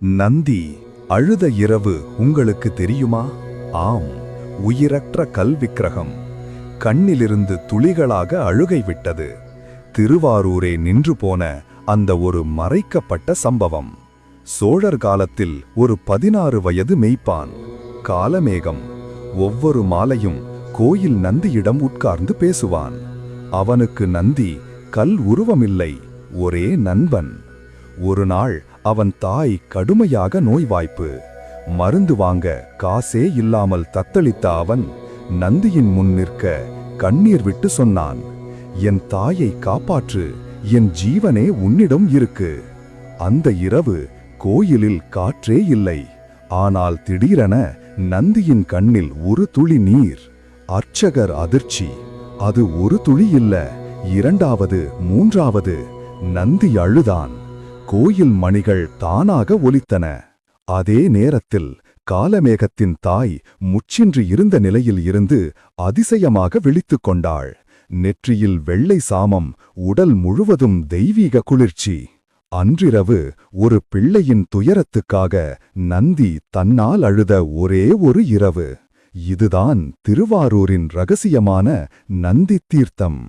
நந்தி அழுத இரவு உங்களுக்கு தெரியுமா? ஆம், உயிரற்ற கல் விக்கிரகம் கண்ணிலிருந்து துளிகளாக அழுகை விட்டது. திருவாரூரே நின்று போன அந்த ஒரு மறைக்கப்பட்ட சம்பவம். சோழர் காலத்தில் ஒரு 16 வயது மெய்ப்பான் காலமேகம் ஒவ்வொரு மாலையும் கோயில் நந்தியிடம் உட்கார்ந்து பேசுவான். அவனுக்கு நந்தி கல் உருவமில்லை, ஒரே நண்பன். ஒரு நாள் அவன் தாய் கடுமையாக நோய்வாய்ப்பு. மருந்து வாங்க காசே இல்லாமல் தத்தளித்த அவன் நந்தியின் முன் நிற்க கண்ணீர் விட்டு சொன்னான், என் தாயை காப்பாற்று, என் ஜீவனே உன்னிடம் இருக்கு. அந்த இரவு கோயிலில் காற்றே இல்லை. ஆனால் திடீரென நந்தியின் கண்ணில் ஒரு துளி நீர். அர்ச்சகர் அதிர்ச்சி. அது ஒரு துளி இல்ல, 2வது 3வது. நந்தி அழுதான். கோயில் மணிகள் தானாக ஒலித்தன. அதே நேரத்தில் காலமேகத்தின் தாய் முச்சின்றி இருந்த நிலையில் இருந்து அதிசயமாக விழித்துக் கொண்டாள். நெற்றியில் வெள்ளை சாமம், உடல் முழுவதும் தெய்வீக குளிர்ச்சி. அன்றிரவு ஒரு பிள்ளையின் துயரத்துக்காக நந்தி தன்னால் அழுத ஒரே ஒரு இரவு. இதுதான் திருவாரூரின் ரகசியமான நந்தி தீர்த்தம்.